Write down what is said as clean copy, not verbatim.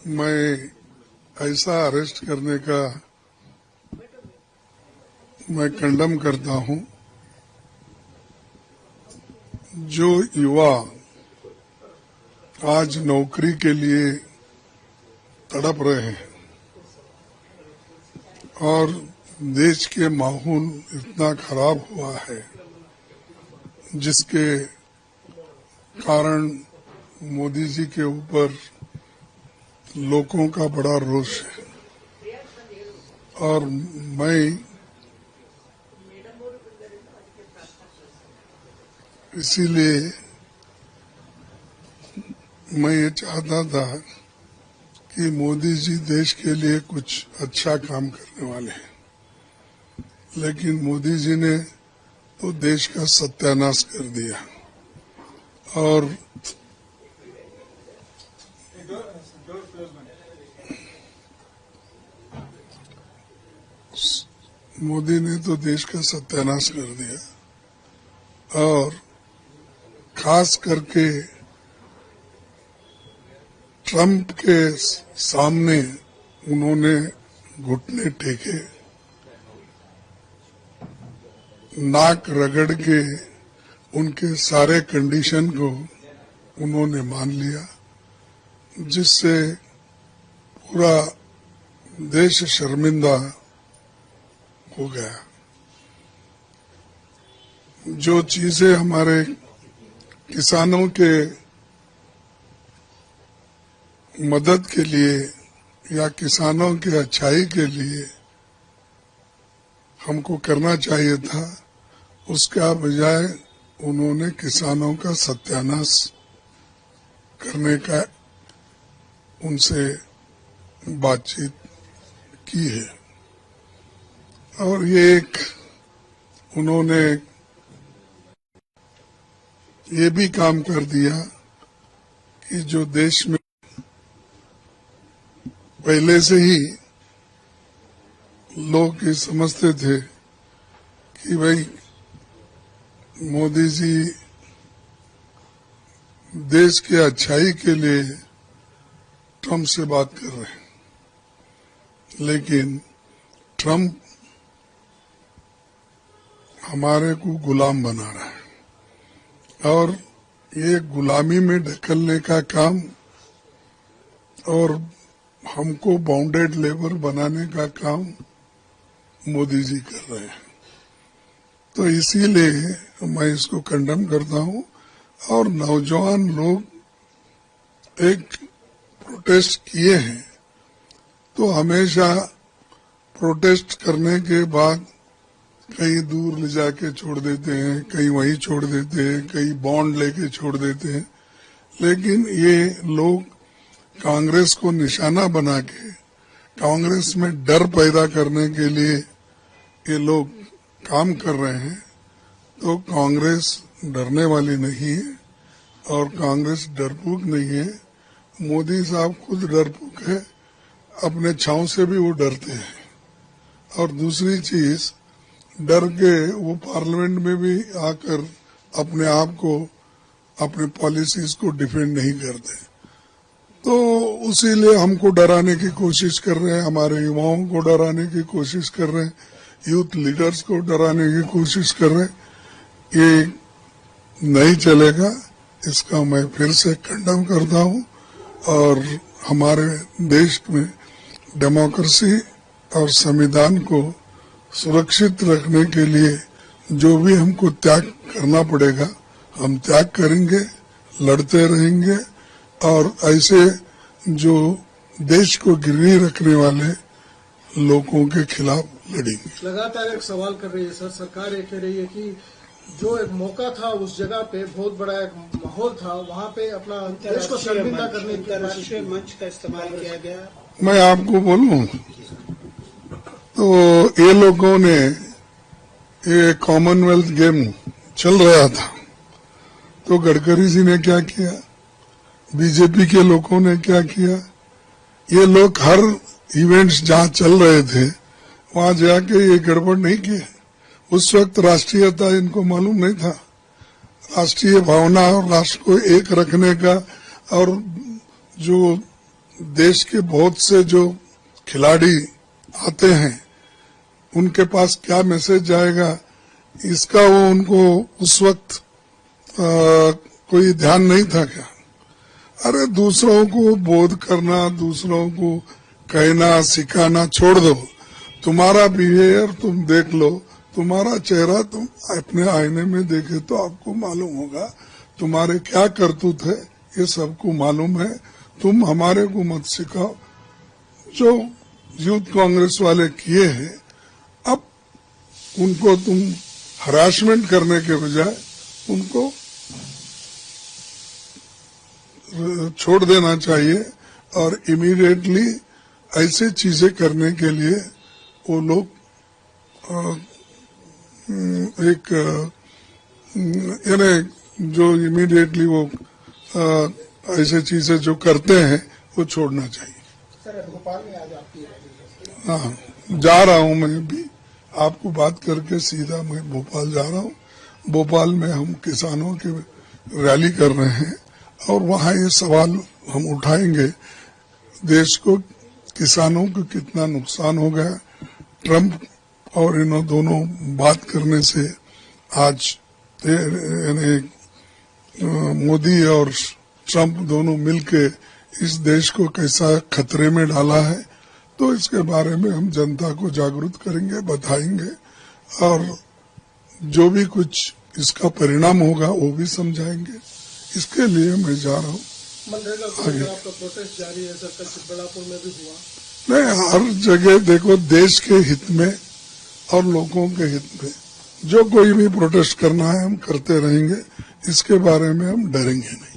मैं ऐसा अरेस्ट करने का मैं कंडम करता हूं। जो युवा आज नौकरी के लिए तड़प रहे हैं और देश के माहौल इतना खराब हुआ है जिसके कारण मोदी जी के ऊपर लोगों का बड़ा रोष है और मैं इसीलिए मैं ये चाहता था कि मोदी जी देश के लिए कुछ अच्छा काम करने वाले हैं, लेकिन मोदी जी ने तो देश का सत्यानाश कर दिया और मोदी ने तो देश का सत्यानाश कर दिया और खास करके ट्रंप के सामने उन्होंने घुटने टेके, नाक रगड़ के उनके सारे कंडीशन को उन्होंने मान लिया, जिससे पूरा देश शर्मिंदा हो गया। जो चीजें हमारे किसानों के मदद के लिए या किसानों के अच्छाई के लिए हमको करना चाहिए था, उसका बजाय उन्होंने किसानों का सत्यानाश करने का उनसे बातचीत की है। और ये एक उन्होंने ये भी काम कर दिया कि जो देश में पहले से ही लोग ये समझते थे कि भाई मोदी जी देश के अच्छाई के लिए ट्रंप से बात कर रहे हैं, लेकिन ट्रंप हमारे को गुलाम बना रहा है और ये गुलामी में ढकेलने का काम और हमको बाउंडेड लेबर बनाने का काम मोदी जी कर रहे हैं। तो इसीलिए मैं इसको कंडेम करता हूं और नौजवान लोग एक प्रोटेस्ट किए हैं, तो हमेशा प्रोटेस्ट करने के बाद कहीं दूर ले जाके छोड़ देते हैं, कहीं वहीं छोड़ देते हैं, कहीं बॉन्ड लेके छोड़ देते हैं, लेकिन ये लोग कांग्रेस को निशाना बना के कांग्रेस में डर पैदा करने के लिए ये लोग काम कर रहे हैं। तो कांग्रेस डरने वाली नहीं है और कांग्रेस डरपोक नहीं है। मोदी साहब खुद डरपोक है, अपने छांव से भी वो डरते हैं। और दूसरी चीज, डर के वो पार्लियामेंट में भी आकर अपने आप को, अपने पॉलिसीज को डिफेंड नहीं करते। तो उसीलिए हमको डराने की कोशिश कर रहे हैं, हमारे युवाओं को डराने की कोशिश कर रहे हैं, यूथ लीडर्स को डराने की कोशिश कर रहे हैं। ये नहीं चलेगा, इसका मैं फिर से कंडेम करता हूं और हमारे देश में डेमोक्रेसी और संविधान को सुरक्षित रखने के लिए जो भी हमको त्याग करना पड़ेगा हम त्याग करेंगे, लड़ते रहेंगे और ऐसे जो देश को गिरवी रखने वाले लोगों के खिलाफ लड़ेंगे। लगातार एक सवाल कर रही है सर, सरकार ये कह रही है कि जो एक मौका था उस जगह पे बहुत बड़ा एक माहौल था, वहाँ पे अपना देश को शर्मिंदा करने की राष्ट्रीय मंच का इस्तेमाल किया गया। मैं आपको बोलूं तो ये लोगों ने ये कॉमनवेल्थ गेम चल रहा था, तो गडकरी जी ने क्या किया, बीजेपी के लोगों ने क्या किया, ये लोग हर इवेंट्स जहां चल रहे थे वहां जाके ये गड़बड़ नहीं किए। उस वक्त राष्ट्रीयता इनको मालूम नहीं था, राष्ट्रीय भावना और राष्ट्र को एक रखने का और जो देश के बहुत से जो खिलाड़ी आते हैं उनके पास क्या मैसेज जाएगा, इसका वो उनको उस वक्त कोई ध्यान नहीं था क्या? अरे दूसरों को बोध करना, दूसरों को कहना सिखाना छोड़ दो। तुम्हारा बिहेवियर तुम देख लो, तुम्हारा चेहरा तुम अपने आईने में देखे तो आपको मालूम होगा, तुम्हारे क्या करतूत है ये सबको मालूम है। तुम हमारे को मत सिखाओ। जो यूथ कांग्रेस वाले किए हैं, अब उनको तुम हरासमेंट करने के बजाय उनको छोड़ देना चाहिए और इमीडिएटली ऐसे चीजें करने के लिए वो लोग एक यानी जो इमीडिएटली वो ऐसे चीजें जो करते हैं वो छोड़ना चाहिए। सर, भोपाल में आज आपकी रैली है। हाँ, जा रहा हूं मैं भी, आपको बात करके सीधा मैं भोपाल जा रहा हूं। भोपाल में हम किसानों की रैली कर रहे हैं और वहां ये सवाल हम उठाएंगे, देश को किसानों को कितना नुकसान हो गया। ट्रंप और इन दोनों बात करने से आज यानी मोदी और ट्रंप दोनों मिलके इस देश को कैसा खतरे में डाला है, तो इसके बारे में हम जनता को जागरूक करेंगे, बताएंगे और जो भी कुछ इसका परिणाम होगा वो भी समझाएंगे। इसके लिए मैं जा रहा हूँ। मनरेगा को लेकर आपका प्रोटेस्ट जारी है सर, कल चिकबड़ापुर में भी हुआ। नहीं, हर जगह देखो देश के हित में और लोगों के हित में जो कोई भी प्रोटेस्ट करना है हम करते रहेंगे, इसके बारे में हम डरेंगे नहीं।